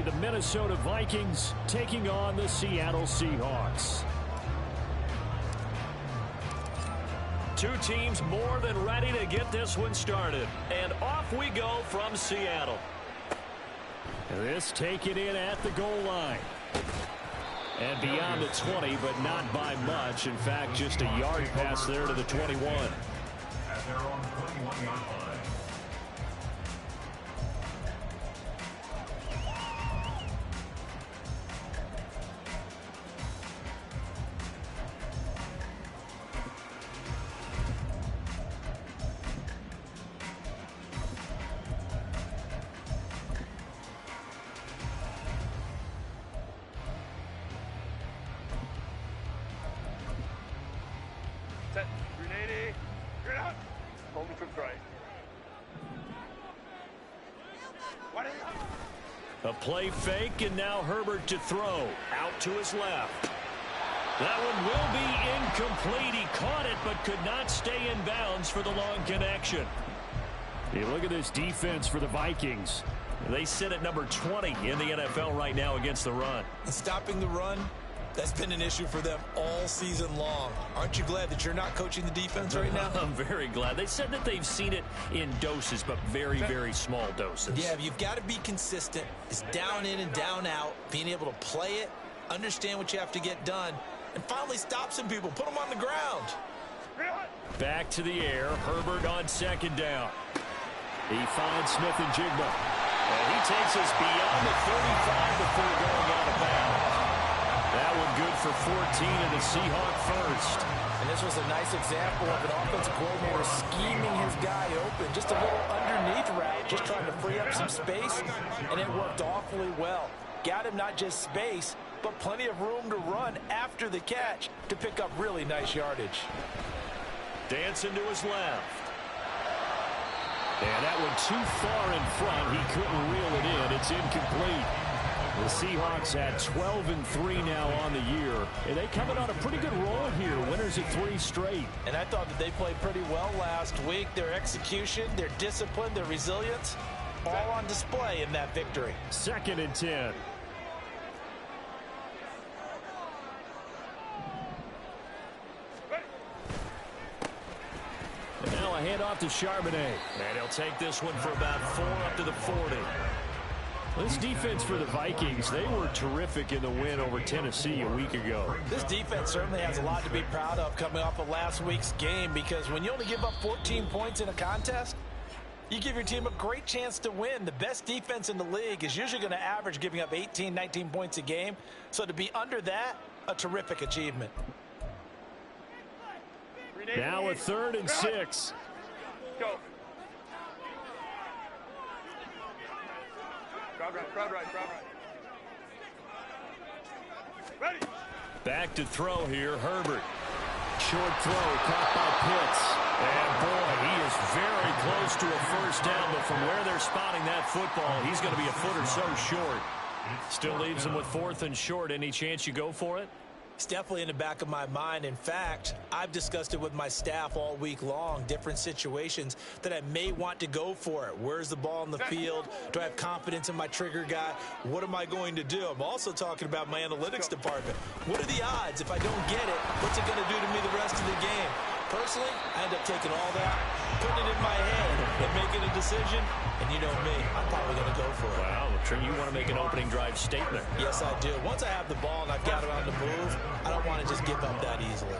the Minnesota Vikings taking on the Seattle Seahawks. Two teams more than ready to get this one started. And off we go from Seattle. This taken in at the goal line. And beyond the 20, but not by much. In fact, just a yard pass there to the 21. At their own 21-yard line. Set. Grenade. Grenade out. Holding for right. A play fake, and now Herbert to throw. Out to his left. That one will be incomplete. He caught it, but could not stay in bounds for the long connection. Hey, look at this defense for the Vikings. They sit at number 20 in the NFL right now against the run. And stopping the run, that's been an issue for them all season long. Aren't you glad that you're not coaching the defense right now? I'm very glad. They said that they've seen it in doses, but very, very small doses. Yeah, you've got to be consistent. It's down in and down out, being able to play it, understand what you have to get done, and finally stop some people, put them on the ground. Back to the air, Herbert on second down. He finds Smith and Jigba. And he takes us beyond the 35 before going out of bounds. That one good for 14 and the Seahawk first. And this was a nice example of an offensive coordinator scheming his guy open. Just a little underneath route, just trying to free up some space, and it worked awfully well. Got him not just space, but plenty of room to run after the catch to pick up really nice yardage. Dancing to his left. And that one too far in front. He couldn't reel it in. It's incomplete. The Seahawks had 12-3 now on the year. And they coming on a pretty good roll here. Winners of 3 straight. And I thought that they played pretty well last week. Their execution, their discipline, their resilience, all on display in that victory. 2nd and 10. And now a handoff to Charbonnet. And he'll take this one for about 4 up to the 40. This defense for the Vikings, they were terrific in the win over Tennessee a week ago. This defense certainly has a lot to be proud of coming off of last week's game, because when you only give up 14 points in a contest, you give your team a great chance to win. The best defense in the league is usually going to average giving up 18, 19 points a game. So to be under that, a terrific achievement. Now a 3rd and 6. Go. Crowd right. Ready. Back to throw here, Herbert. Short throw caught by Pitts. And boy, he is very close to a first down, but from where they're spotting that football, he's going to be a foot or so short. Still leaves him with 4th and short. Any chance you go for it? It's definitely in the back of my mind. In fact, I've discussed it with my staff all week long, different situations that I may want to go for it. Where's the ball in the field? Do I have confidence in my trigger guy? What am I going to do? I'm also talking about my analytics department. What are the odds? If I don't get it, what's it going to do to me the rest of the game? Personally, I end up taking all that, putting it in my head, and making a decision. And you know me, I'm probably going to go for it. Wow, you want to make an opening drive statement. Yes, I do. Once I have the ball and I've got it on the move, I don't want to just give up that easily.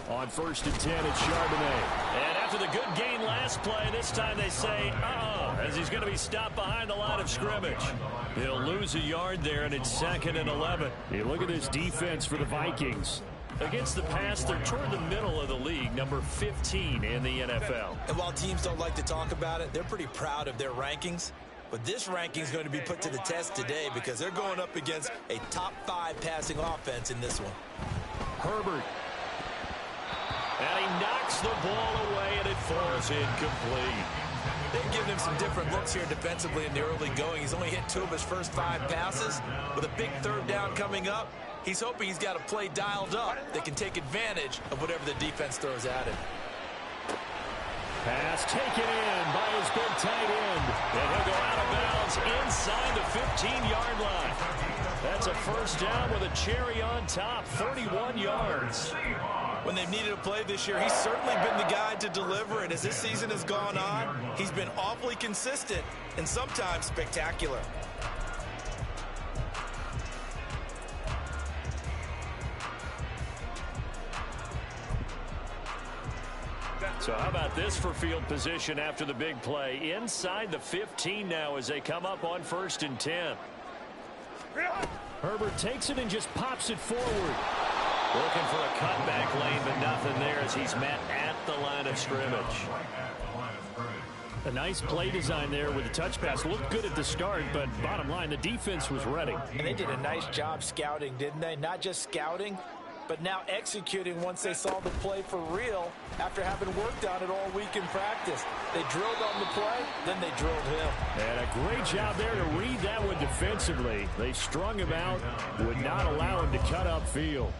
On 1st and 10, it's Charbonnet. And after the good gain last play, this time they say, as he's going to be stopped behind the line of scrimmage. He'll lose a yard there, and it's 2nd and 11. Hey, look at this defense for the Vikings. Against the pass, they're toward the middle of the league, number 15 in the NFL. And while teams don't like to talk about it, they're pretty proud of their rankings. But this ranking is going to be put to the test today, because they're going up against a top 5 passing offense in this one. Herbert. And he knocks the ball away, and it falls incomplete. They've given him some different looks here defensively in the early going. He's only hit 2 of his first 5 passes. With a big 3rd down coming up, he's hoping he's got a play dialed up that can take advantage of whatever the defense throws at him. Pass taken in by his big tight end. inside the 15-yard line. That's a first down with a cherry on top, 31 yards. When they've needed a play this year, he's certainly been the guy to deliver it. As this season has gone on, he's been awfully consistent and sometimes spectacular. So how about this for field position after the big play? Inside the 15 now as they come up on 1st and 10. Herbert takes it and just pops it forward. Looking for a cutback lane, but nothing there as he's met at the line of scrimmage. A nice play design there with the touch pass. Looked good at the start, but bottom line, the defense was ready. And they did a nice job scouting, didn't they? Not just scouting, but now executing once they saw the play for real after having worked on it all week in practice. They drilled on the play, then they drilled him. And a great job there to read that one defensively. They strung him out, would not allow him to cut upfield.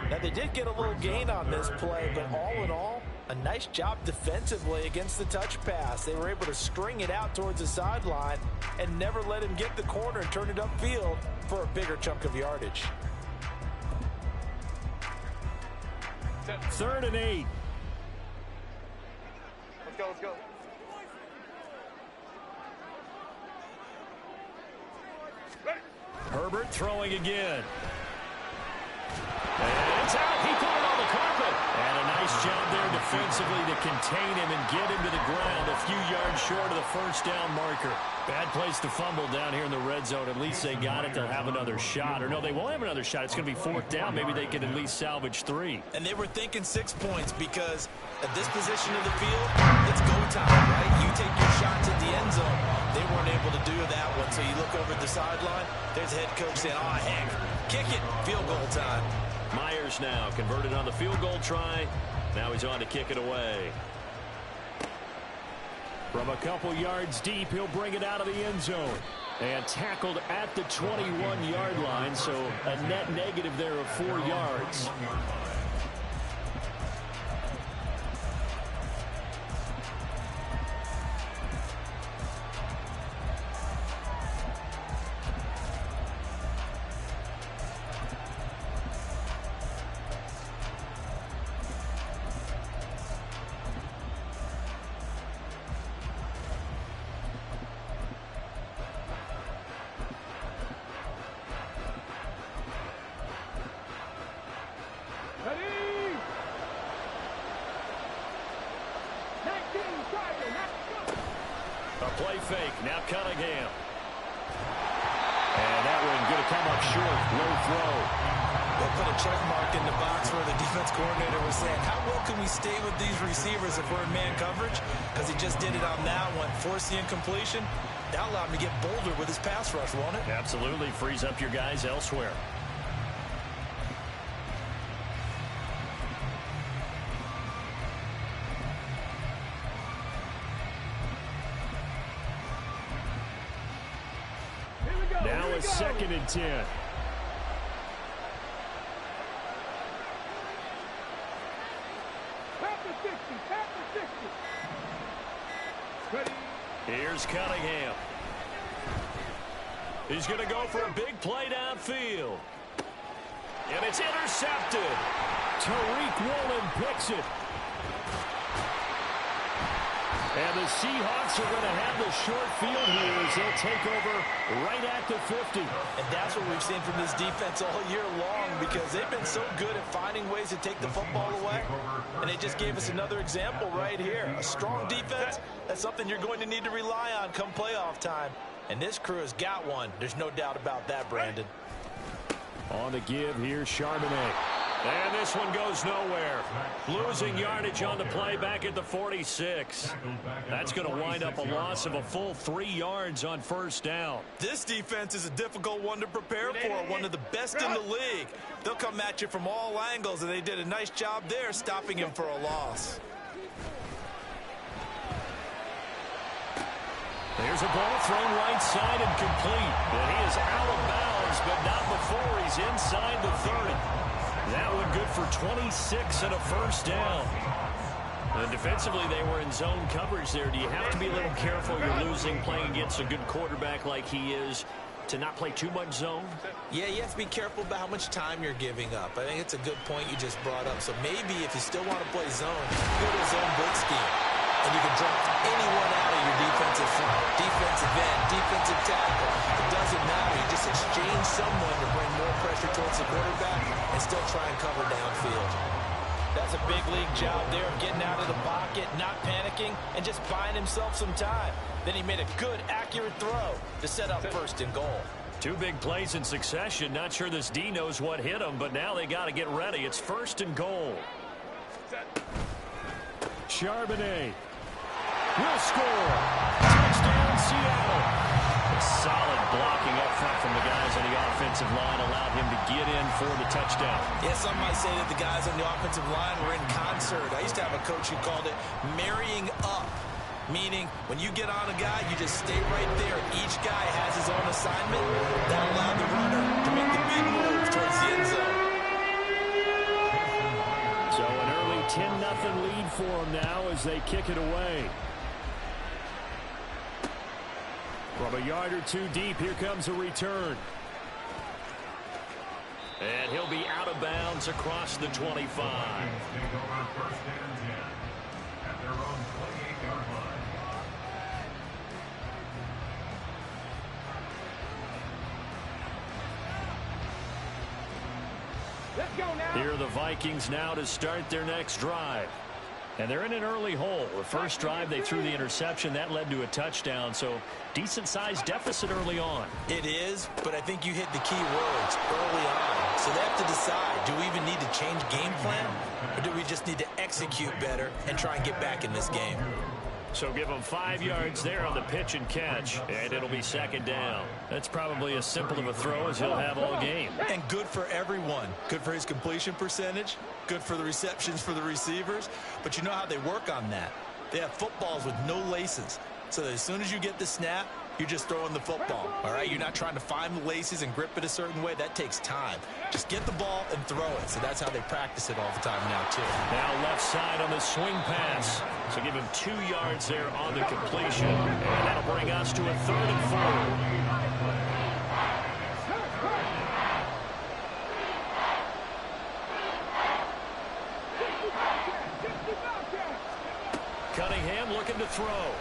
Now, they did get a little gain on this play, but all in all, a nice job defensively against the touch pass. They were able to string it out towards the sideline and never let him get the corner and turn it upfield for a bigger chunk of yardage. 3rd and 8. Let's go, let's go. Ready. Herbert throwing again. And it's out. He put it on the carpet. And a nice job there defensively to contain him and get him to the ground a few yards short of the first down marker. Bad place to fumble down here in the red zone. At least they got it. They'll have another shot. Or no, they won't have another shot. It's going to be 4th down. Maybe they can at least salvage 3. And they were thinking 6 points because at this position of the field, it's go time, right? You take your shots at the end zone. They weren't able to do that one. So you look over at the sideline, there's the head coach saying, oh, heck, kick it, field goal time. Myers now converted on the field goal try. Now he's on to kick it away. From a couple yards deep, he'll bring it out of the end zone. And tackled at the 21-yard line, so a net negative there of 4 yards. Play fake. Now Cunningham. And that one going to come up short. Low throw. They'll put a check mark in the box where the defense coordinator was saying, how well can we stay with these receivers if we're in man coverage? Because he just did it on that one. Forced the incompletion. That allowed him to get bolder with his pass rush, won't it? Absolutely. Frees up your guys elsewhere. Now a 2nd and 10. Here's Cunningham. He's going to go for a big play downfield. And it's intercepted. Tariq Woolen picks it. And the Seahawks are going to have the short field here as they'll take over right at the 50. And that's what we've seen from this defense all year long because they've been so good at finding ways to take the football away. And they just gave us another example right here. A strong defense, that's something you're going to need to rely on come playoff time. And this crew has got one. There's no doubt about that, Brandon. On the give here, Charbonnet. And this one goes nowhere. Losing yardage on the play back at the 46. That's going to wind up a loss of a full 3 yards on first down. This defense is a difficult one to prepare for, one of the best in the league. They'll come at you from all angles, and they did a nice job there stopping him for a loss. There's a ball thrown right side and complete. And he is out of bounds, but not before he's inside the 30. That one good for 26 and a first down. Defensively, they were in zone coverage there. Do you have to be a little careful? You're losing, playing against a good quarterback like he is, to not play too much zone? Yeah, you have to be careful about how much time you're giving up. I think it's a good point you just brought up. So maybe if you still want to play zone, go to a zone blitz scheme. And you can drop anyone out of your defensive front, defensive end, defensive tackle. It doesn't matter. You just exchange someone to bring more pressure towards the quarterback and still try and cover downfield. That's a big league job there of getting out of the pocket, not panicking, and just buying himself some time. Then he made a good, accurate throw to set up first and goal. Two big plays in succession. Not sure this D knows what hit him, but now they got to get ready. It's first and goal. Charbonnet will score. Touchdown, Seattle. Solid blocking up front from the guys on the offensive line allowed him to get in for the touchdown. Yeah, some might say that the guys on the offensive line were in concert. I used to have a coach who called it marrying up, meaning when you get on a guy, you just stay right there. Each guy has his own assignment. That allowed the runner to make the big move towards the end zone. So an early 10-0 lead for them now as they kick it away. From a yard or two deep, here comes a return. And he'll be out of bounds across the 25. Take over first and 10 at their own 28-yard line. Let's go now. Here are the Vikings now to start their next drive. And they're in an early hole. The first drive, they threw the interception. That led to a touchdown, so decent-sized deficit early on. It is, but I think you hit the key words early on. So they have to decide, do we even need to change game plan, or do we just need to execute better and try and get back in this game? So give him 5 yards there on the pitch and catch, and it'll be second down. That's probably as simple of a throw as he'll have all game. And good for everyone. Good for his completion percentage, good for the receptions for the receivers. But you know how they work on that. They have footballs with no laces. So that as soon as you get the snap, you're just throwing the football, all right? You're not trying to find the laces and grip it a certain way. That takes time. Just get the ball and throw it. So that's how they practice it all the time now, too. Now left side on the swing pass. So give him 2 yards there on the completion. And that'll bring us to a 3rd and 4. Cunningham looking to throw.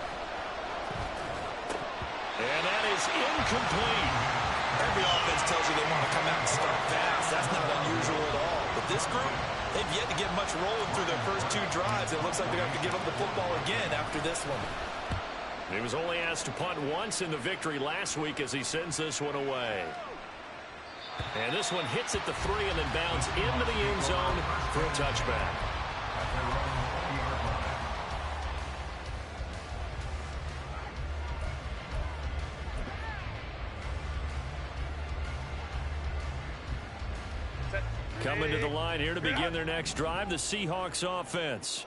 And that is incomplete. Every offense tells you they want to come out and start fast. That's not unusual at all. But this group, they've yet to get much rolling through their first 2 drives. It looks like they're going to have to give up the football again after this one. He was only asked to punt once in the victory last week as he sends this one away. And this one hits at the 3 and then bounds into the end zone for a touchback. Coming to the line here to begin their next drive, the Seahawks offense.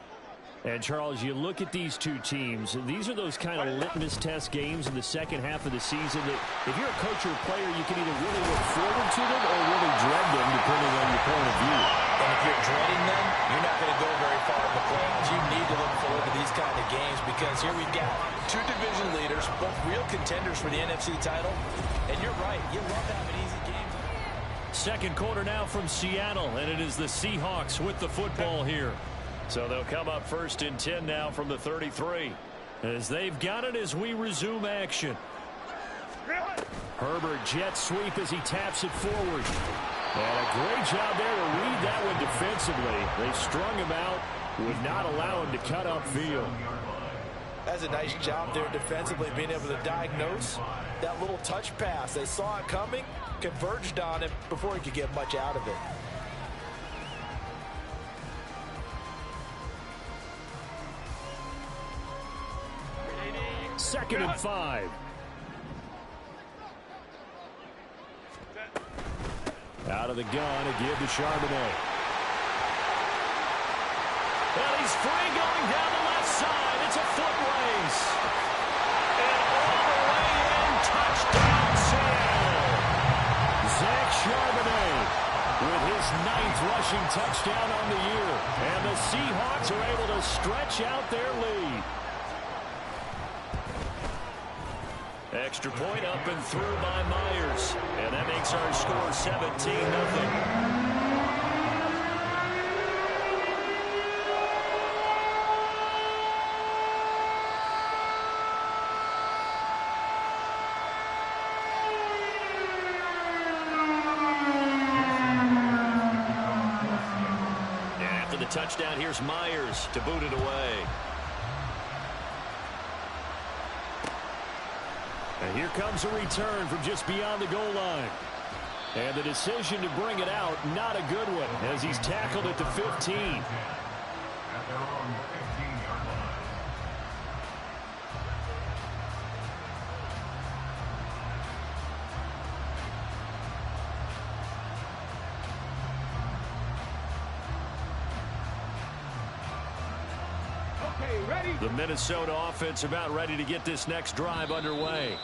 And, Charles, you look at these two teams, these are those kind of litmus test games in the second half of the season that if you're a coach or a player, you can either really look forward to them or really dread them, depending on your point of view. And if you're dreading them, you're not going to go very far in the playoffs. You need to look forward to these kind of games because here we've got 2 division leaders, both real contenders for the NFC title. And you're right, you love having easy games. Second quarter now from Seattle, and it is the Seahawks with the football here. So they'll come up first and 10 now from the 33. As they've got it as we resume action. Herbert jet sweep as he taps it forward. And a great job there to read that one defensively. They strung him out, would not allow him to cut upfield. That's a nice job there defensively, being able to diagnose that little touch pass. They saw it coming, converged on it before he could get much out of it. Second and 5. Out of the gun, a give to Charbonnet. Well, he's free going down the left side. It's a foot race. And all the way in, touchdown Seattle. Zach Charbonnet with his 9th rushing touchdown on the year. And the Seahawks are able to stretch out their lead. Extra point up and through by Myers. And that makes our score 17-0. Touchdown, here's Myers to boot it away. And here comes a return from just beyond the goal line. And the decision to bring it out, not a good one, as he's tackled at the 15. At their own 15-yard line. The Minnesota offense about ready to get this next drive underway.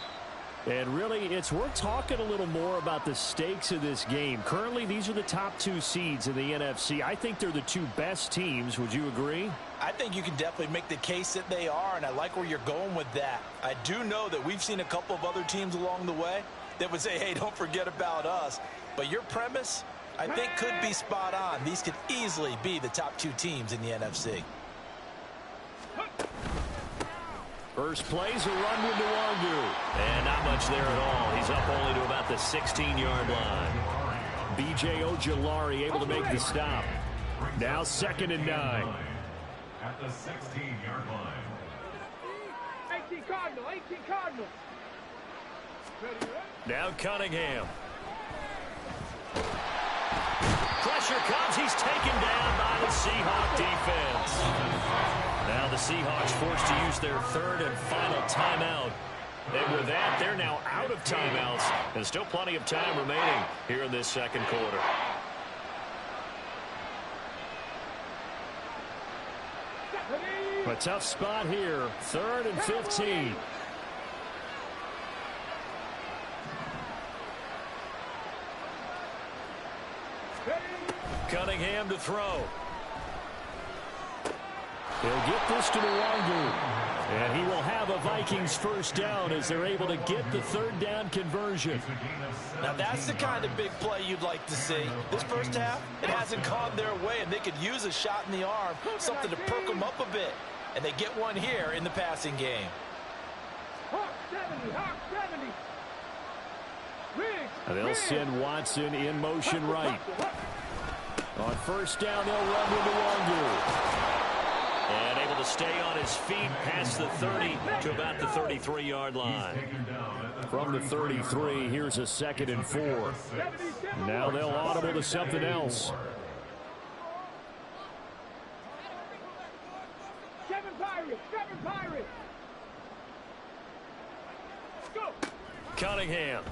And really, it's worth talking a little more about the stakes of this game. Currently, these are the top 2 seeds in the NFC. I think they're the 2 best teams. Would you agree? I think you can definitely make the case that they are, and I like where you're going with that. I do know that we've seen a couple of other teams along the way that would say, hey, don't forget about us. But your premise, I think, could be spot on. These could easily be the top 2 teams in the NFC. First play's a run with Nwangu. And not much there at all. He's up only to about the 16-yard line. B.J. Ojulari able to make the stop. Now 2nd and 9. At the 16-yard line. 18 Cardinal, 18 Cardinal. Now Cunningham. Pressure comes. He's taken down by the Seahawk defense. Now the Seahawks forced to use their 3rd and final timeout. And with that, they're now out of timeouts. And still plenty of time remaining here in this 2nd quarter. A tough spot here. 3rd and 15. Cunningham to throw. He'll get this to Nwangu. And he will have a Vikings first down as they're able to get the 3rd down conversion. Now that's the kind of big play you'd like to see. This first half, it hasn't gone their way, and they could use a shot in the arm, something to perk them up a bit. And they get one here in the passing game. Hawk 70, Hawk 70. And they'll send Watson in motion right. On first down, they'll run with Nwangu. And able to stay on his feet past the 30 to about the 33-yard line. From the 33, here's a 2nd and 4. Now they'll audible to something else. Kevin Pirates. Go. Cunningham.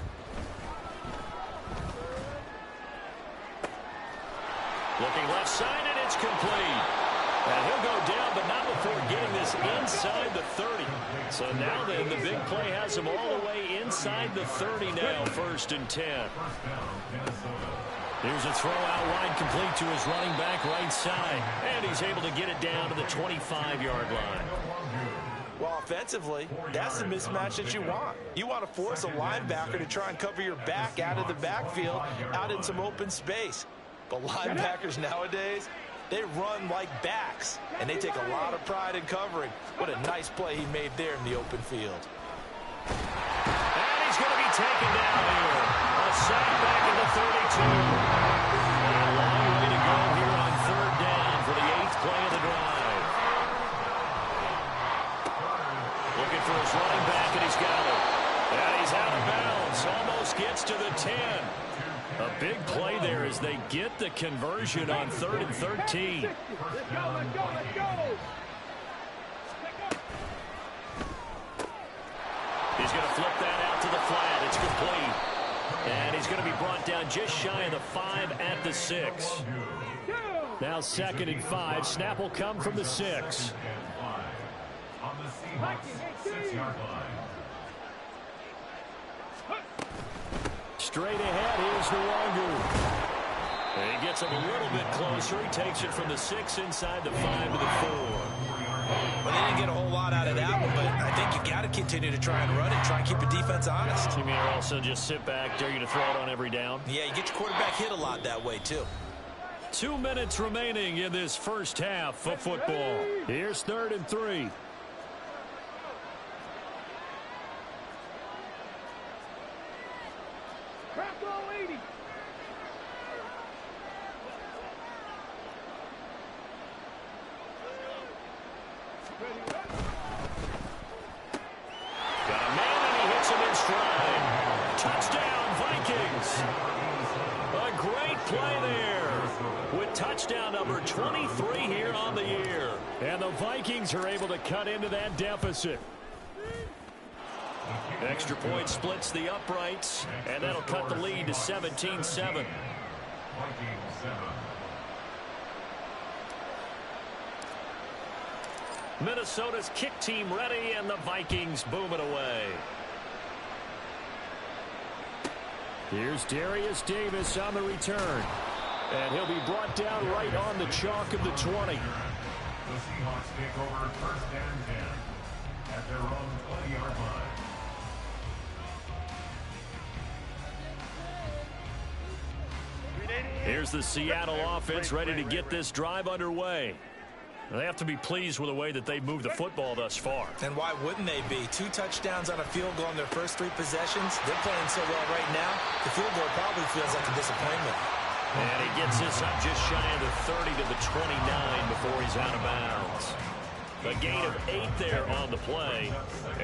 Looking left side, and it's complete. And he'll go down, but not before getting this inside the 30. So now then, the big play has him all the way inside the 30 now, 1st and 10. Here's a throw out wide, complete to his running back right side. And he's able to get it down to the 25-yard line. Well, offensively, that's the mismatch that you want. You want to force a linebacker to try and cover your back out of the backfield, out in some open space. But linebackers nowadays, they run like backs, and they take a lot of pride in covering. What a nice play he made there in the open field. And he's going to be taken down here. A sack back in the 32. And a long way to go here on 3rd down for the 8th play of the drive. Looking for his running back, and he's got it. And he's out of bounds. Almost gets to the 10. A big play there as they get the conversion on 3rd and 13. Let's go. He's going to flip that out to the flat. It's complete. And he's going to be brought down just shy of the 5 at the 6. Now 2nd and 5. Snap will come from the 6. On the Seahawks 6-yard line. Straight ahead, here's Nwangu. And he gets him a little bit closer. He takes it from the 6 inside the 5 to the 4. Well, they didn't get a whole lot out of that one, but I think you got to continue to try and run it, try and keep the defense honest. You mean also just sit back, dare you to throw it on every down? Yeah, you get your quarterback hit a lot that way, too. 2 minutes remaining in this first half of football. Here's 3rd and 3. Got a man and he hits him in stride. Touchdown, Vikings. A great play there with touchdown number 23 here on the year. And the Vikings are able to cut into that deficit. Extra point splits the uprights, and that'll cut the lead to 17-7. Vikings 7. Minnesota's kick team ready, and the Vikings boom it away. Here's Darius Davis on the return. And he'll be brought down right on the chalk of the 20. The Seahawks take over 1st and 10 at their own 20-yard line. Here's the Seattle offense ready to get this drive underway. They have to be pleased with the way that they've moved the football thus far. And why wouldn't they be? 2 touchdowns on a field goal in their first 3 possessions. They're playing so well right now, the field goal probably feels like a disappointment. And he gets this up just shy of the 30 to the 29 before he's out of bounds. A gain of 8 there on the play,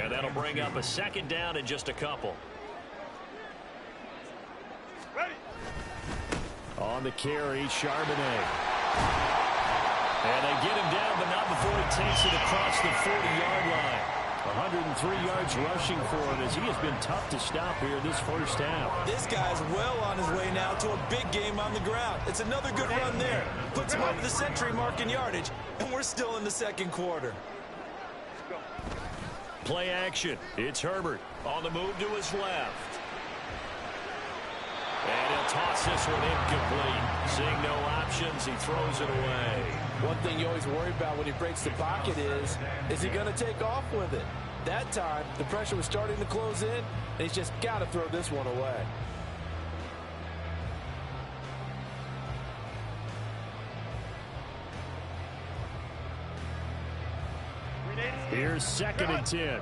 and that'll bring up a 2nd down in just a couple. On the carry, Charbonnet. And they get him down, but not before he takes it across the 40-yard line. 103 yards rushing for him as he has been tough to stop here this first half. This guy's well on his way now to a big game on the ground. It's another good run there. Puts him over the century mark in yardage, and we're still in the 2nd quarter. Play action. It's Herbert on the move to his left. And he'll toss this one incomplete. Seeing no options, he throws it away. One thing you always worry about when he breaks the pocket is he going to take off with it? That time, the pressure was starting to close in, and he's just got to throw this one away. Here's 2nd and 10.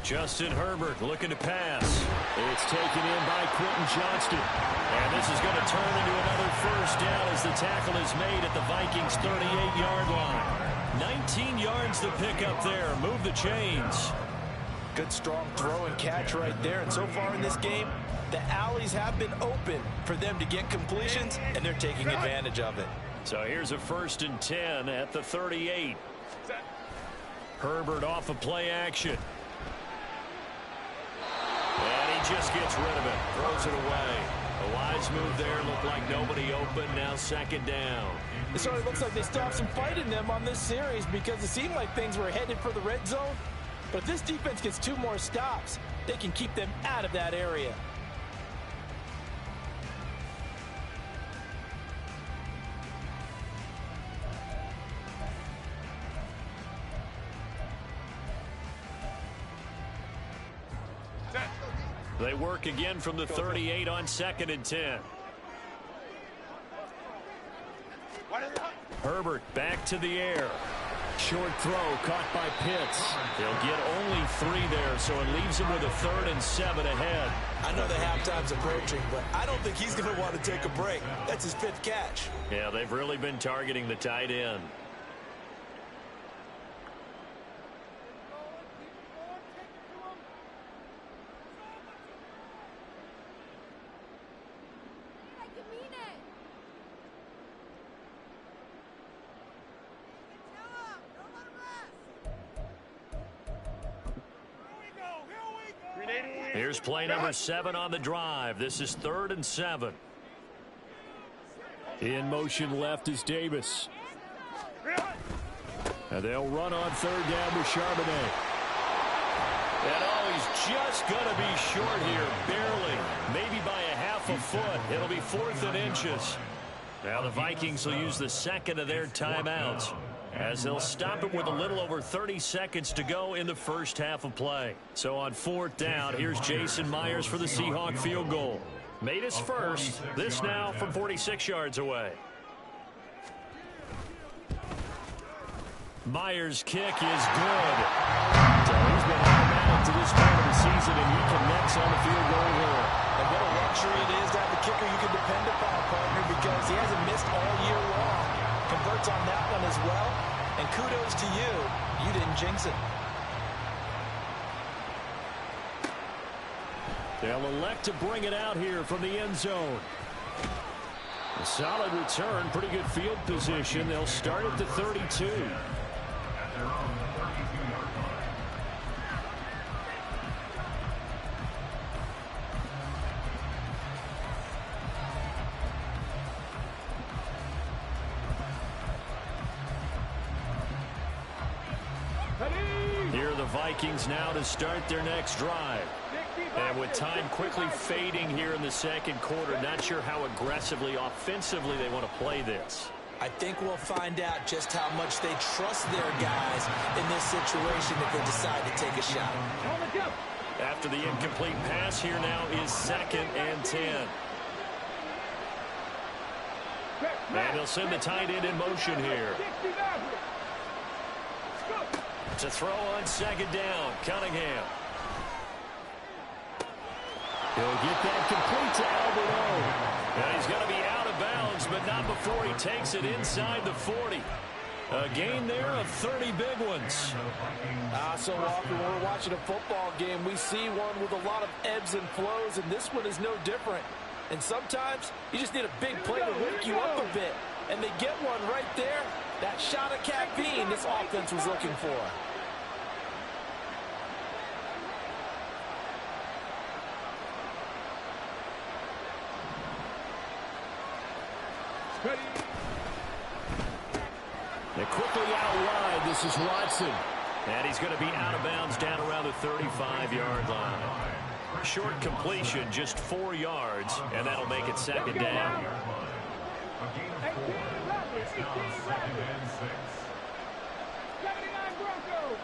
Justin Herbert looking to pass. It's taken in by Quentin Johnston. And this is going to turn into another 1st down as the tackle is made at the Vikings' 38-yard line. 19 yards to pick up there. Move the chains. Good strong throw and catch right there. And so far in this game, the alleys have been open for them to get completions, and they're taking advantage of it. So here's a 1st and 10 at the 38. Herbert off of play action. And he just gets rid of it. Throws it away. A wise move there. Looked like nobody open. Now 2nd down. It certainly looks like they stopped some fight in them on this series because it seemed like things were headed for the red zone. But if this defense gets 2 more stops, they can keep them out of that area. They work again from the 38 on 2nd and 10. Herbert back to the air. Short throw caught by Pitts. He'll get only 3 there, so it leaves him with a 3rd and 7 ahead. I know the halftime's approaching, but I don't think he's going to want to take a break. That's his 5th catch. Yeah, they've really been targeting the tight end. Here's play number 7 on the drive. This is 3rd and 7. In motion left is Davis. And they'll run on 3rd down with Charbonnet. And he's just going to be short here, barely, maybe by a half a foot. It'll be 4th and inches. Now the Vikings will use the second of their timeouts, as they'll stop it with a little over 30 seconds to go in the first half of play. So on 4th down, here's Jason Myers for the Seahawk field goal. Made his first. This now from 46 yards away. Myers' kick is good. So he's been automatic to this point of the season, and he connects on the field goal here. And what a luxury it is to have a kicker you can depend upon, partner, because he hasn't missed all year long. Converts on that one as well. And kudos to you. You didn't jinx it. They'll elect to bring it out here from the end zone. A solid return, pretty good field position. They'll start at the 32. Here are the Vikings now to start their next drive. And with time quickly fading here in the second quarter, not sure how aggressively, offensively they want to play this. I think we'll find out just how much they trust their guys in this situation if they decide to take a shot. After the incomplete pass, here now is 2nd and 10. And they'll send the tight end in motion here. To throw on 2nd down, Cunningham. He'll get that complete to Albert O. And he's going to be out of bounds, but not before he takes it inside the 40. A gain there of 30 big ones. So often when we're watching a football game, we see one with a lot of ebbs and flows, and this one is no different. And sometimes you just need a big play to wake you up a bit. And they get one right there. That shot of caffeine this offense was looking for. They're quickly out wide. This is Watson. And he's going to be out of bounds down around the 35-yard line. Short completion, just 4 yards, and that'll make it 2nd down. A gain of 4. It's now 2nd and 6. 79 Broncos.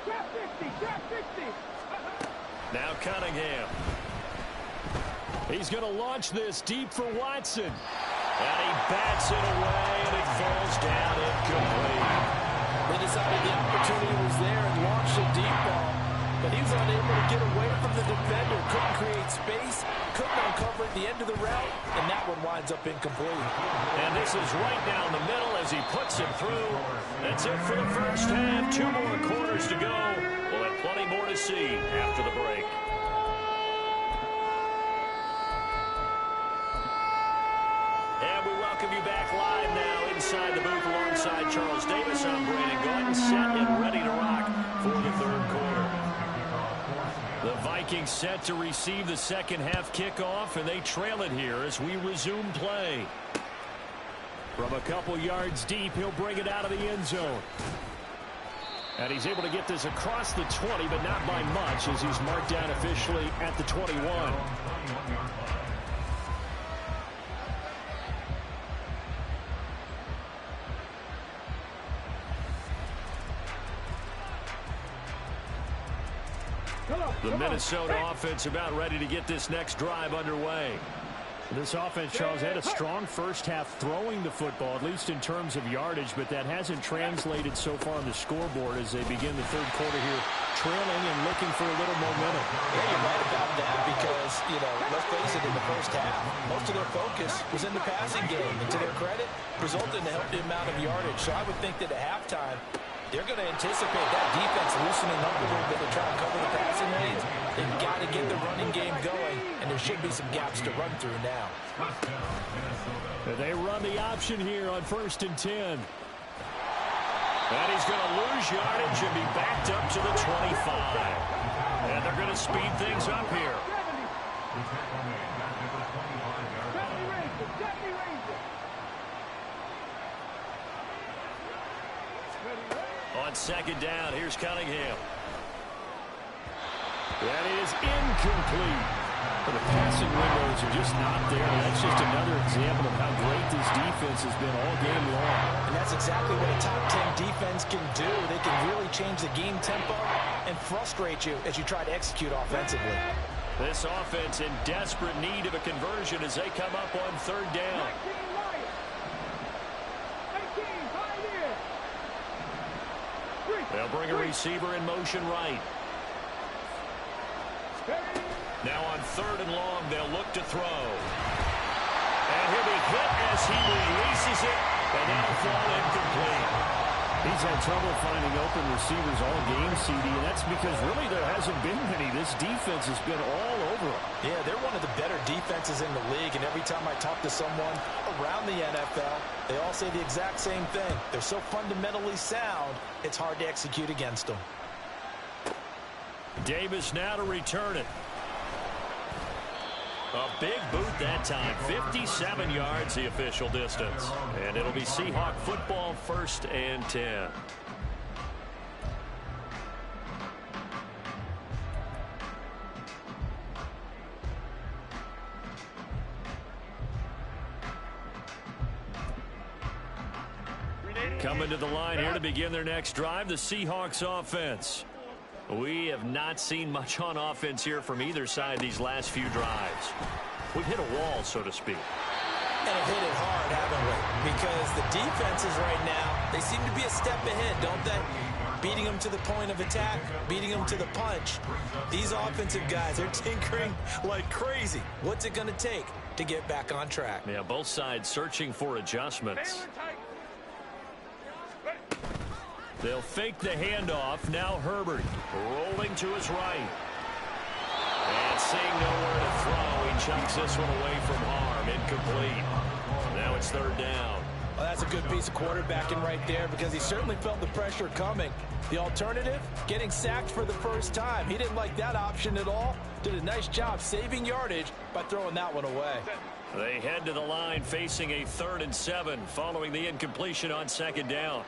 Trap 50, trap 50. Now Cunningham. He's going to launch this deep for Watson. And he bats it away, and it falls down incomplete. They decided the opportunity was there and launched a deep ball, but he was unable to get away from the defender. Couldn't create space, couldn't uncover at the end of the route, and that one winds up incomplete. And this is right down the middle as he puts it through. That's it for the first half. 2 more quarters to go. We'll have plenty more to see after the break. And we welcome you back live now inside the booth alongside Charles Davis. I'm Brandon Gaudin, set and ready to rock for the 3rd quarter. The Vikings set to receive the second half kickoff, and they trail it here as we resume play. From a couple yards deep, he'll bring it out of the end zone. And he's able to get this across the 20, but not by much, as he's marked down officially at the 21. The Minnesota offense about ready to get this next drive underway. This offense, Charles, had a strong first half throwing the football, at least in terms of yardage, but that hasn't translated so far on the scoreboard as they begin the 3rd quarter here, trailing and looking for a little momentum. Yeah, you're right about that because, let's face it, in the first half, most of their focus was in the passing game. And to their credit, resulted in a healthy amount of yardage. So I would think that at halftime, they're going to anticipate that defense loosening up a little bit to try and cover the passing lanes. They've got to get the running game going, and there should be some gaps to run through now. They run the option here on 1st and 10. And he's going to lose yardage and be backed up to the 25. And they're going to speed things up here. On second down, here's Cunningham. That is incomplete. But the passing windows are just not there. That's just another example of how great this defense has been all game long. And that's exactly what a top 10 defense can do. They can really change the game tempo and frustrate you as you try to execute offensively. This offense in desperate need of a conversion as they come up on third down. They'll bring a receiver in motion right. Now on third and long, they'll look to throw. And he'll be hit as he releases it, and that'll fall incomplete. He's had trouble finding open receivers all game, CD, and that's because really there hasn't been many. This defense has been all over them. Yeah, they're one of the better defenses in the league, and every time I talk to someone around the NFL, they all say the exact same thing. They're so fundamentally sound, it's hard to execute against them. Davis now to return it. A big boot that time. 57 yards the official distance. And it'll be Seahawk football, 1st and 10. Coming to the line here to begin their next drive, the Seahawks offense. We have not seen much on offense here from either side these last few drives. We've hit a wall, so to speak. And have hit it hard, haven't we? Because the defenses right now, they seem to be a step ahead, don't they? Beating them to the point of attack, beating them to the punch. These offensive guys, they're tinkering like crazy. What's it going to take to get back on track? Yeah, both sides searching for adjustments. They'll fake the handoff. Now Herbert rolling to his right. And seeing nowhere to throw, he chucks this one away from harm. Incomplete. Now it's third down. Well, that's a good piece of quarterbacking right there because he certainly felt the pressure coming. The alternative, getting sacked for the first time. He didn't like that option at all. Did a nice job saving yardage by throwing that one away. They head to the line facing a 3rd and 7 following the incompletion on second down.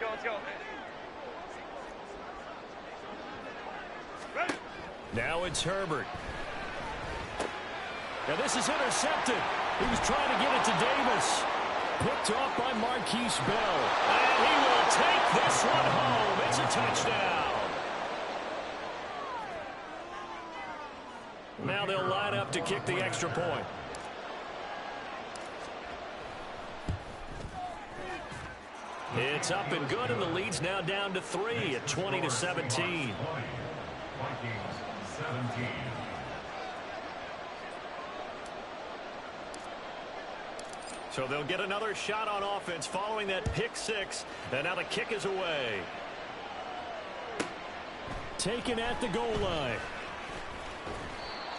Let's go. Now it's Herbert. Now this is intercepted. He was trying to get it to Davis. Picked off by Marquise Bell. And he will take this one home. It's a touchdown. Now they'll line up to kick the extra point. It's up and good, and the lead's now down to 3 at 20-17. Vikings 17. So they'll get another shot on offense following that pick 6, and now the kick is away. Taken at the goal line.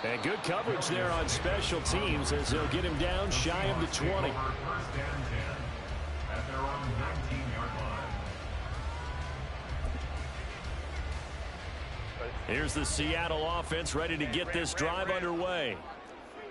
And good coverage there on special teams as they'll get him down shy of the 20. 1st and 10 at their own 19-yard line. Here's the Seattle offense ready to get this drive underway.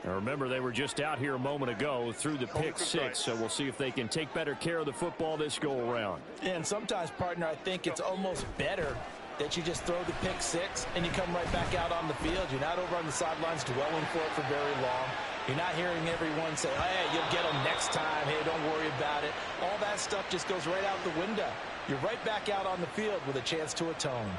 Now remember, they were just out here a moment ago through the pick 6, so we'll see if they can take better care of the football this go-around. And sometimes, partner, I think it's almost better that you just throw the pick 6 and you come right back out on the field. You're not over on the sidelines dwelling for it for very long. You're not hearing everyone say, hey, you'll get them next time. Hey, don't worry about it. All that stuff just goes right out the window. You're right back out on the field with a chance to atone.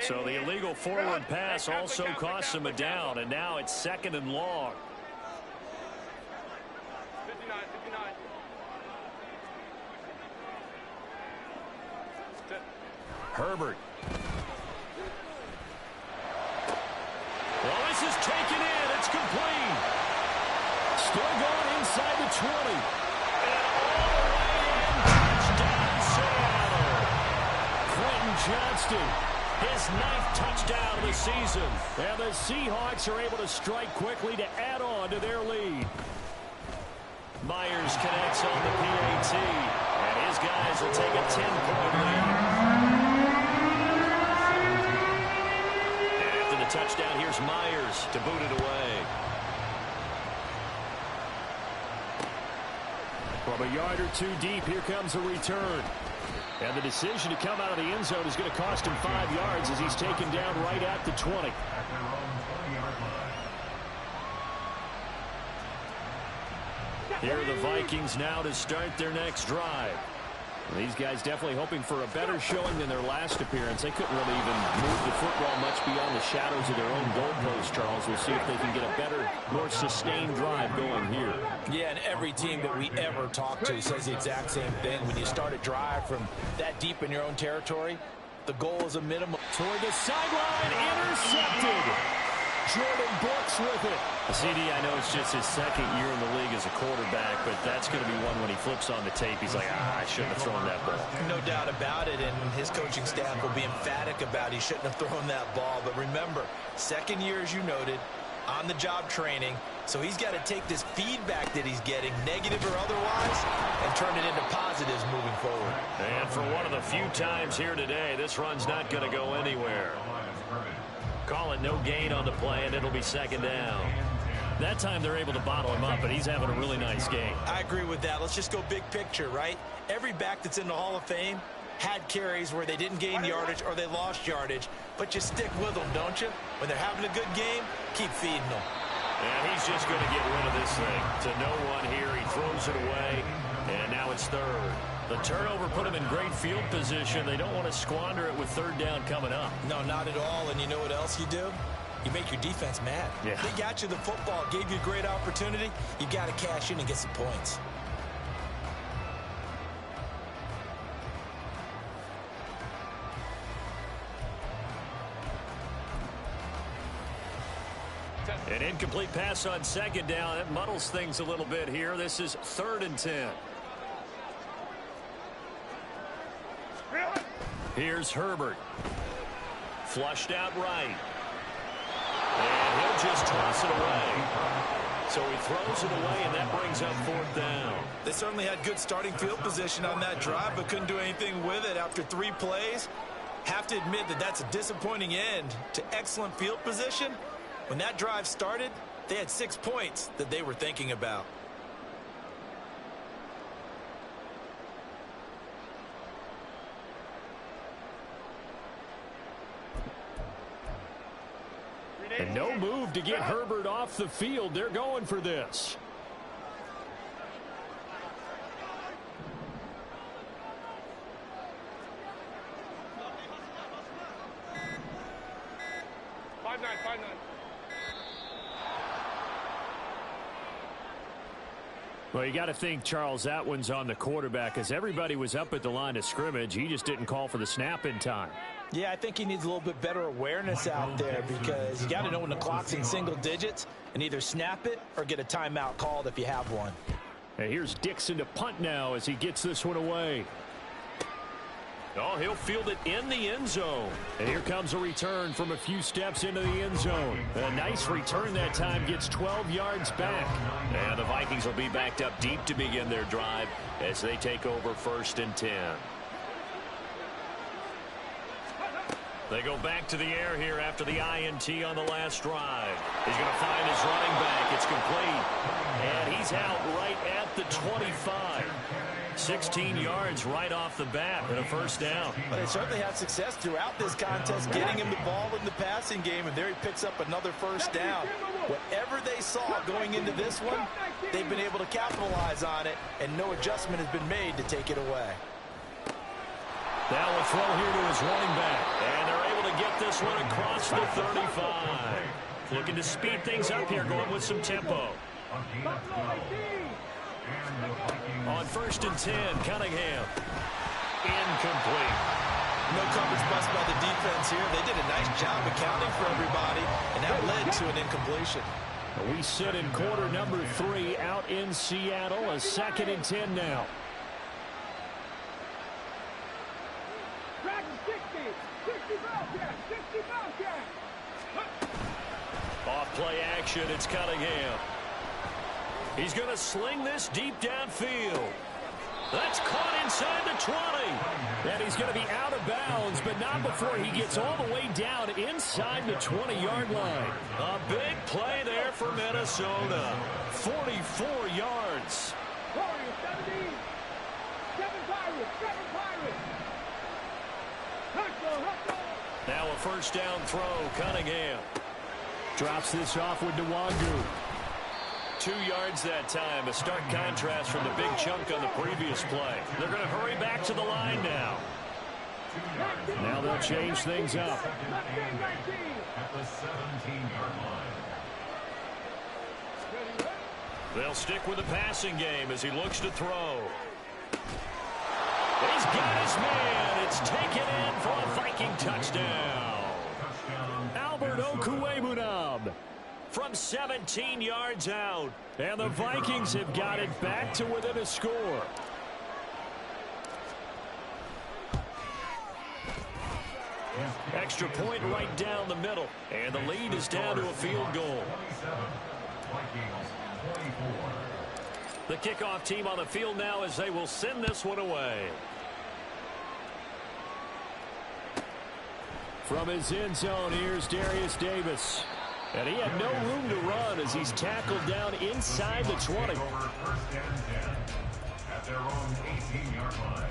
So the illegal forward pass also costs him a down, and now it's 2nd and long. 59. Herbert. Well, this is taken in. It's complete. Still going inside the 20. And all the way in. Touchdown, Seattle. Johnston, his 9th touchdown of the season. And the Seahawks are able to strike quickly to add on to their lead. Myers connects on the PAT, and his guys will take a 10-point lead. And after the touchdown, here's Myers to boot it away. From a yard or two deep, here comes a return. And the decision to come out of the end zone is going to cost him 5 yards as he's taken down right at the 20. At their own 20-yard line. Here are the Vikings now to start their next drive. Well, these guys definitely hoping for a better showing than their last appearance. They couldn't really even move the football much beyond the shadows of their own goalpost, Charles. We'll see if they can get a better, more sustained drive going here. Yeah, and every team that we ever talk to says the exact same thing. When you start a drive from that deep in your own territory, the goal is a minimum. Toward the sideline, intercepted. Jordan Brooks with it. CD, I know it's just his second year in the league as a quarterback, but that's going to be one when he flips on the tape. He's like, I shouldn't have thrown that ball. No doubt about it, and his coaching staff will be emphatic about he shouldn't have thrown that ball. But remember, second year, as you noted, on-the-job training, so he's got to take this feedback that he's getting, negative or otherwise, and turn it into positives moving forward. And for one of the few times here today, this run's not going to go anywhere. Call it no gain on the play, and it'll be second down. That time they're able to bottle him up, but he's having a really nice game. I agree with that. Let's just go big picture, right? Every back that's in the Hall of Fame had carries where they didn't gain yardage or they lost yardage, but you stick with them, don't you? When they're having a good game, keep feeding them. And he's just going to get rid of this thing. To no one here, he throws it away, and now it's third. The turnover put him in great field position. They don't want to squander it with third down coming up. No, not at all. And you know what else you do? You make your defense mad. Yeah. They got you the football, gave you a great opportunity. You got to cash in and get some points. An incomplete pass on second down. It muddles things a little bit here. This is 3rd and 10. Here's Herbert. Flushed out right. And he'll just toss it away. So he throws it away, and that brings up 4th down. They certainly had good starting field position on that drive, but couldn't do anything with it after 3 plays. Have to admit that that's a disappointing end to excellent field position. When that drive started, they had 6 points that they were thinking about. And no move to get Herbert off the field. They're going for this. Well, you got to think, Charles, that one's on the quarterback as everybody was up at the line of scrimmage. He just didn't call for the snap in time. Yeah, I think he needs a little bit better awareness out there because you got to know when the clock's in single digits and either snap it or get a timeout called if you have one. And here's Dixon to punt now as he gets this one away. Oh, he'll field it in the end zone. And here comes a return from a few steps into the end zone. A nice return that time, gets 12 yards back. And the Vikings will be backed up deep to begin their drive as they take over 1st and 10. They go back to the air here after the INT on the last drive. He's going to find his running back. It's complete. And he's out right at the 25. 16 yards right off the bat and a 1st down. But they certainly had success throughout this contest getting him the ball in the passing game, and there he picks up another 1st down. Whatever they saw going into this one, they've been able to capitalize on it, and no adjustment has been made to take it away. Now a throw here to his running back, and they're able to get this one across the 35. Looking to speed things up here, going with some tempo. On 1st and 10, Cunningham. Incomplete. No coverage bust by the defense here. They did a nice job accounting for everybody, and that led to an incompletion. We sit in quarter number 3 out in Seattle. A 2nd and 10 now. Off play action, it's Cunningham. He's going to sling this deep downfield. That's caught inside the 20. And he's going to be out of bounds, but not before he gets all the way down inside the 20-yard line. A big play there for Minnesota. 44 yards. Now a first down throw, Cunningham. Drops this off with Nwangu. 2 yards that time. A stark contrast from the big chunk on the previous play. They're going to hurry back to the line now. Now they'll change things up. At the 17-yard line. They'll stick with the passing game as he looks to throw. He's got his man. It's taken in for a Viking touchdown. Albert Okwuegbunam. From 17 yards out. And the Vikings have got it back to within a score. Extra point right down the middle. And the lead is down to a field goal. The kickoff team on the field now as they will send this one away. From his end zone, here's Darius Davis. And he had no room to run as he's tackled down inside the 20. First and 10 at their own 18-yard line.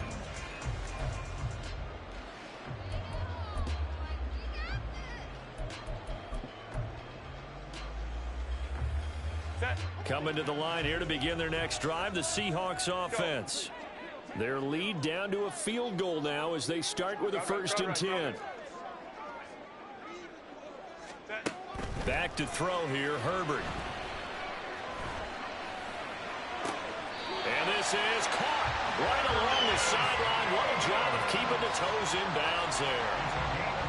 Coming to the line here to begin their next drive, the Seahawks offense. Their lead down to a field goal now as they start with a first and 10. Back to throw here, Herbert. And this is caught right along the sideline. What a job of keeping the toes in bounds there.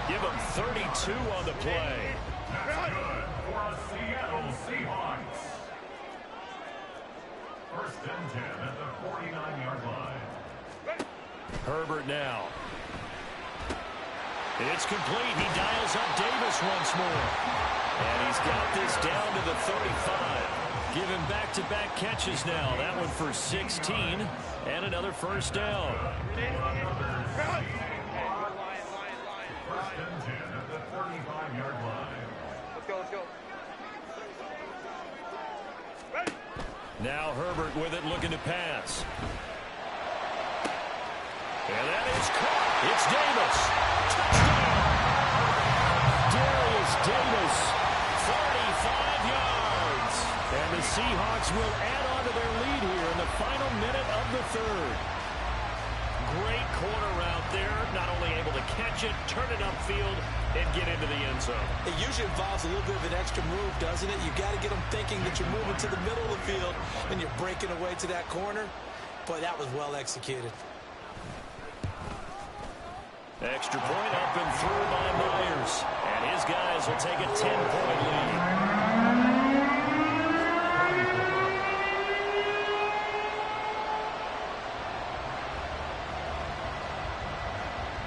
Give them 32 on the play. That's good for Seattle Seahawks. First and 10 at the 49-yard line. Herbert now. It's complete. He dials up Davis once more. And he's got this down to the 35. Give him back-to-back catches now. That one for 16. And another first down. First and 10 at the 35-yard line. Let's go, let's go. Now Herbert with it, looking to pass. And that is caught. It's Davis. Touchdown. Darius Davis. 45 yards. And the Seahawks will add on to their lead here in the final minute of the third. Great corner route there. Not only able to catch it, turn it upfield, and get into the end zone. It usually involves a little bit of an extra move, doesn't it? You've got to get them thinking that you're moving to the middle of the field and you're breaking away to that corner. Boy, that was well executed. Extra point up and through by Myers. And his guys will take a 10-point lead.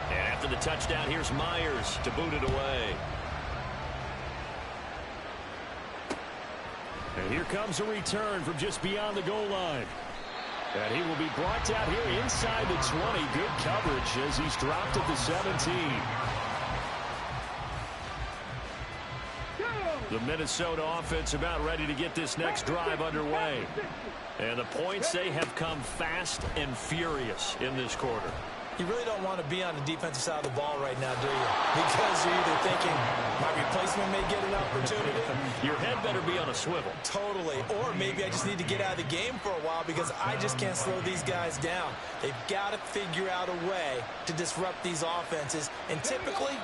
And after the touchdown, here's Myers to boot it away. And here comes a return from just beyond the goal line. And he will be brought down here inside the 20. Good coverage as he's dropped at the 17. The Minnesota offense about ready to get this next drive underway. And the points, they have come fast and furious in this quarter. You really don't want to be on the defensive side of the ball right now, do you? Because you're either thinking, my replacement may get an opportunity. Your head better be on a swivel. Totally. Or maybe I just need to get out of the game for a while because I just can't slow these guys down. They've got to figure out a way to disrupt these offenses. And typically,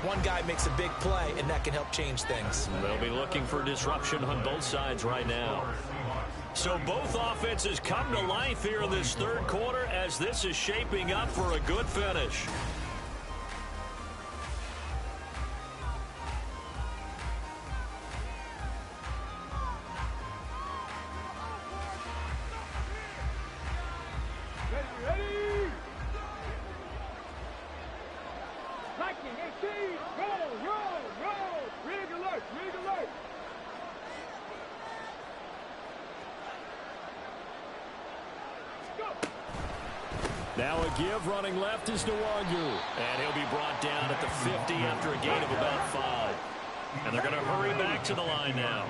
one guy makes a big play, and that can help change things. They'll be looking for disruption on both sides right now. So both offenses come to life here in this third quarter as this is shaping up for a good finish. Now a give running left is Nwangu. And he'll be brought down at the 50 after a gain of about 5. And they're going to hurry back to the line now.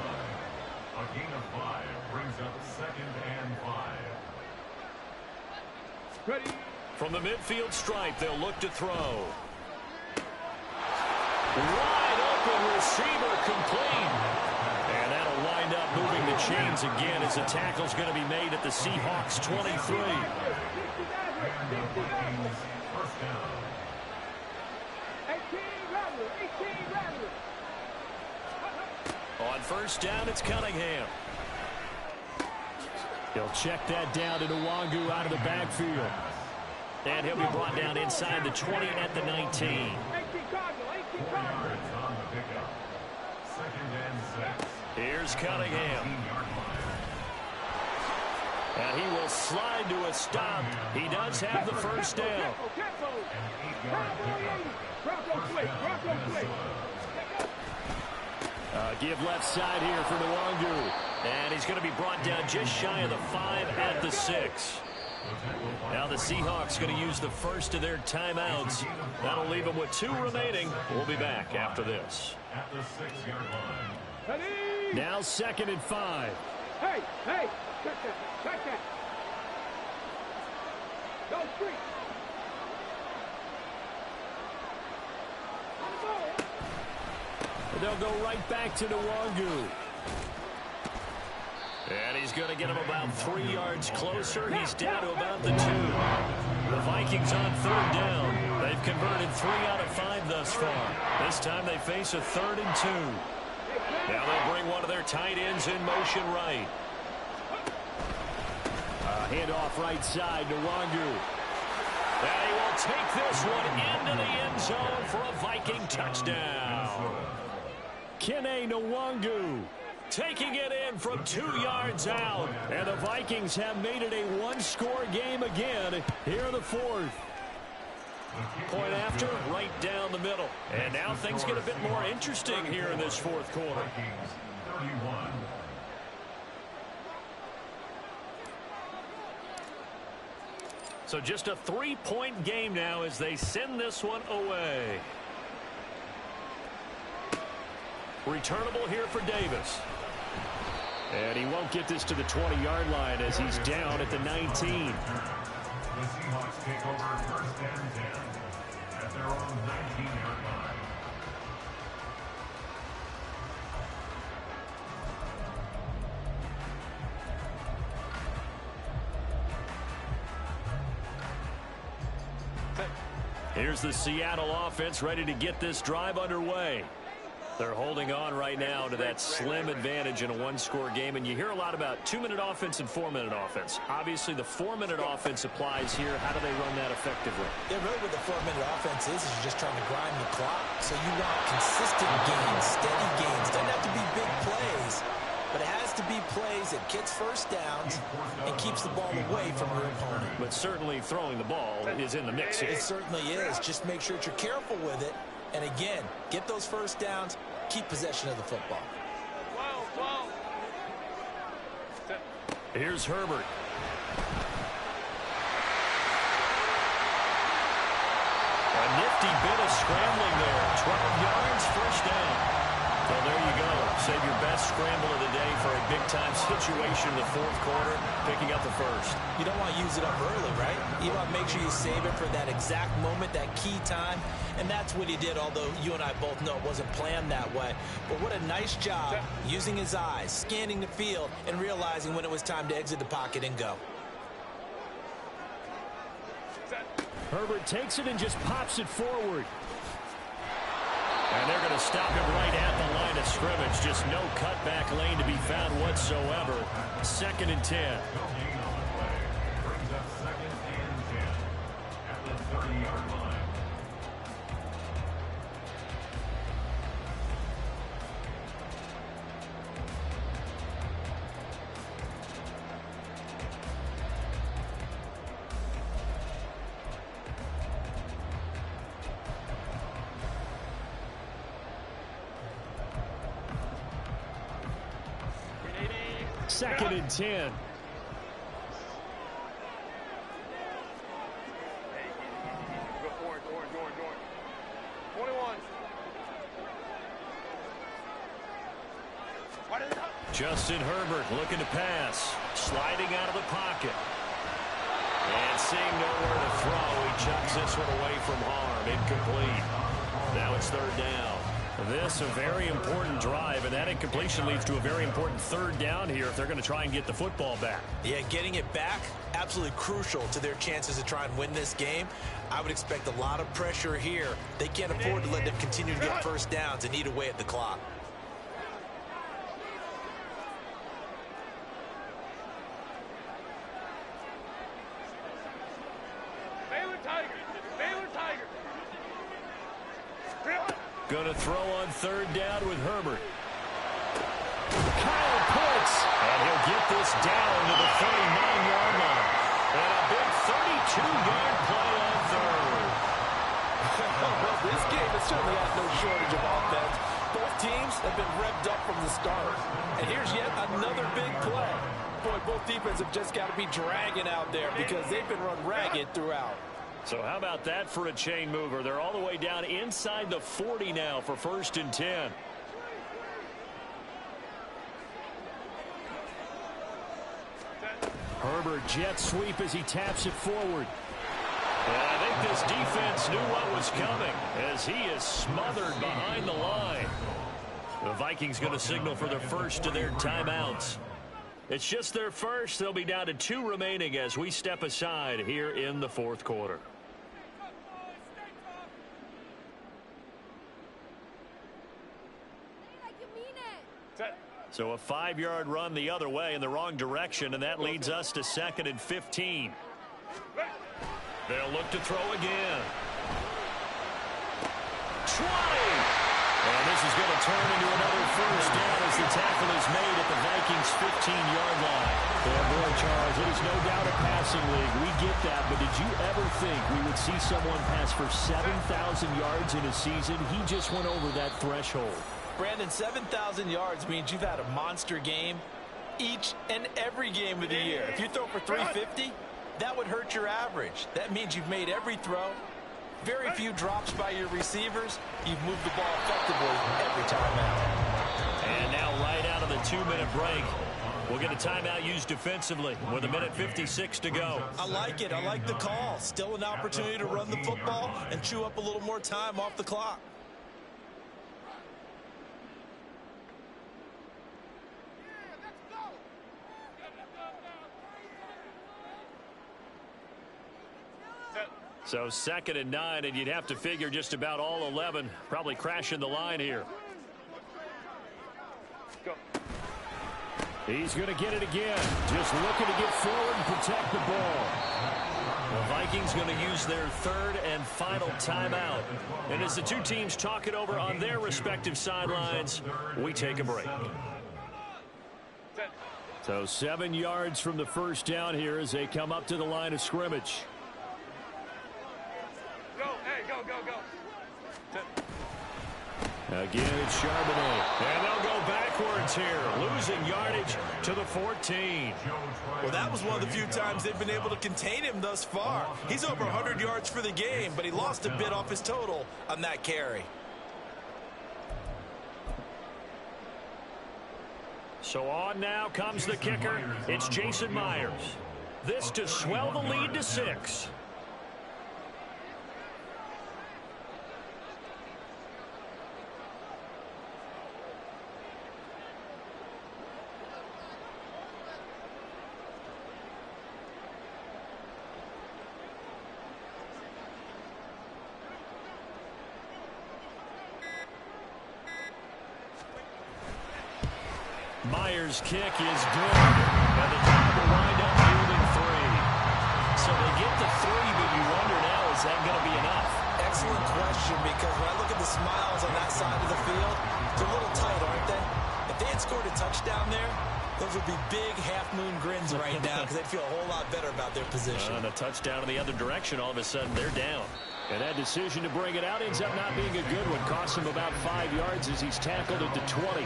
A gain of 5 brings up 2nd and 5. Ready. From the midfield stripe, they'll look to throw. Wide open receiver complete. And that'll wind up moving the chains again as the tackle's going to be made at the Seahawks 23. And the Vikings first down. 18 Rattler. On first down, it's Cunningham. He'll check that down to Nwangu out of the backfield. And he'll be brought down inside the 20 at the 19. 4 yards on the pickup. 2nd and 6. Here's Cunningham. 18-yard line. And he will slide to a stop. He does have the first down. An 8-yard pickup. Give left side here for Nwangu. And he's going to be brought down just shy of the 5 at the 6. Now the Seahawks going to use the first of their timeouts. That'll leave them with 2 remaining. We'll be back after this. At the 6-yard line. Now 2nd and 5. Hey, check that. Go street. On the ball. They'll go right back to Nwangu. And he's going to get him about 3 yards closer. He's down to about the 2. The Vikings on 3rd down. They've converted 3 out of 5 thus far. This time they face a 3rd and 2. Now they'll bring one of their tight ends in motion right. Handoff right side to Nwangu. And he will take this one into the end zone for a Viking touchdown. Kene Nwangu Taking it in from 2 yards out. and the Vikings have made it a 1-score game again here in the 4th. Point after, right down the middle. And now things get a bit more interesting here in this 4th quarter. Vikings 31. So just a 3-point game now as they send this one away. Returnable here for Davis. And he won't get this to the 20-yard line as he's down at the 19. The Seahawks take over 1st and 10 at their own 19-yard line. Here's the Seattle offense ready to get this drive underway. They're holding on right now to that slim advantage in a 1-score game, and you hear a lot about 2-minute offense and 4-minute offense. Obviously, the 4-minute offense applies here. How do they run that effectively? Yeah, really what the 4-minute offense is you're just trying to grind the clock. So you want consistent gains, steady gains. Doesn't have to be big plays, but it has to be plays that gets first downs and keeps the ball away from your opponent. But certainly throwing the ball is in the mix here. It certainly is. Just make sure that you're careful with it. And again, get those first downs, keep possession of the football. Here's Herbert. A nifty bit of scrambling there. 12 yards, first down. Well, there you go. Save your best scramble of the day for a big-time situation in the 4th quarter, picking up the first. You don't want to use it up early, right? You want to make sure you save it for that exact moment, that key time. And that's what he did, although you and I both know it wasn't planned that way. But what a nice job using his eyes, scanning the field, and realizing when it was time to exit the pocket and go. Herbert takes it and just pops it forward. And they're going to stop him right at the line of scrimmage. Just no cutback lane to be found whatsoever. 2nd and 10. No gain on the play. Brings up 2nd and 10 at the 30-yard line. 2nd and 10. Orange. 21. Justin Herbert looking to pass. Sliding out of the pocket. And seeing nowhere to throw, he chucks this one away from harm. Incomplete. Now it's 3rd down. This a very important drive, and that incompletion leads to a very important 3rd down here if they're going to try and get the football back. Yeah, getting it back, absolutely crucial to their chances to try and win this game. I would expect a lot of pressure here. They can't afford to let them continue to get first downs and eat away at the clock. Going to throw on 3rd down with Herbert. Kyle Pitts. And he'll get this down to the 39-yard line. And a big 32-yard play on 3rd. Well, this game has certainly had no shortage of offense. Both teams have been revved up from the start. And here's yet another big play. Boy, both defenses have just got to be dragging out there because they've been run ragged throughout. So how about that for a chain mover? They're all the way down inside the 40 now for 1st and 10. Herbert jet sweep as he taps it forward. And I think this defense knew what was coming as he is smothered behind the line. The Vikings going to signal for their first of their timeouts. It's just their first. They'll be down to 2 remaining as we step aside here in the 4th quarter. So a 5-yard run the other way in the wrong direction, and that leads us to 2nd and 15. They'll look to throw again. 20! And this is going to turn into another first down as the tackle is made at the Vikings' 15-yard line. Yeah, boy, Charles, it is no doubt a passing league. We get that, but did you ever think we would see someone pass for 7,000 yards in a season? He just went over that threshold. Brandon, 7,000 yards means you've had a monster game each and every game of the year. If you throw for 350, that would hurt your average. That means you've made every throw, very few drops by your receivers. You've moved the ball effectively every time out. And now right out of the 2-minute break, we'll get a timeout used defensively with 1:56 to go. I like it. I like the call. Still an opportunity to run the football and chew up a little more time off the clock. So 2nd and 9, and you'd have to figure just about all 11 probably crashing the line here. Go. He's going to get it again. Just looking to get forward and protect the ball. The Vikings going to use their 3rd and final timeout. And as the two teams talk it over on their respective sidelines, we take a break. So 7 yards from the first down here as they come up to the line of scrimmage. Again, it's Charbonnet. And they'll go backwards here, losing yardage to the 14. Well, that was one of the few times they've been able to contain him thus far. He's over 100 yards for the game, but he lost a bit off his total on that carry. So on now comes the kicker. It's Jason Myers. This to swell the lead to 6. Myers' kick is good, and the time will wind up yielding 3. So they get the 3, but you wonder now, is that going to be enough? Excellent question, because when I look at the smiles on that side of the field, they're a little tight, aren't they? If they had scored a touchdown there, those would be big half-moon grins right now because they'd feel a whole lot better about their position. And a touchdown in the other direction, all of a sudden they're down. And that decision to bring it out ends up not being a good one. Costs him about 5 yards as he's tackled at the 20.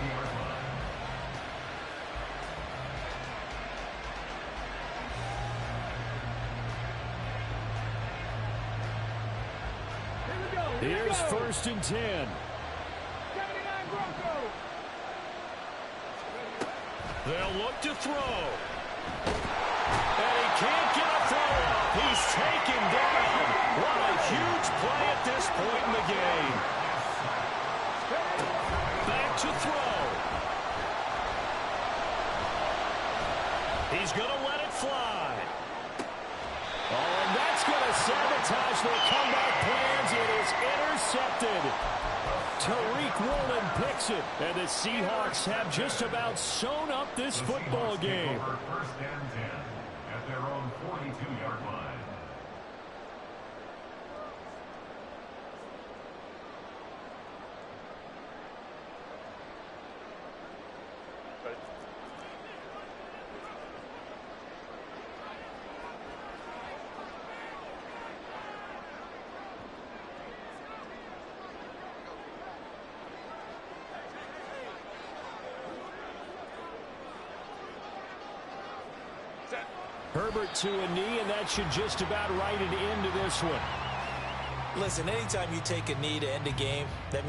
is 1st and 10. They'll look to throw. And he can't get a throw off. He's taken down. What a huge play at this point in the game. Back to throw. He's going to let it fly. Oh, and that's going to sabotage their comeback plans. It is intercepted. Tariq Woolen picks it. And the Seahawks have just about sewn up this football game. First and 10 at their own 42-yard line. Herbert to a knee, and that should just about write an end to this one. Listen, anytime you take a knee to end a game, that means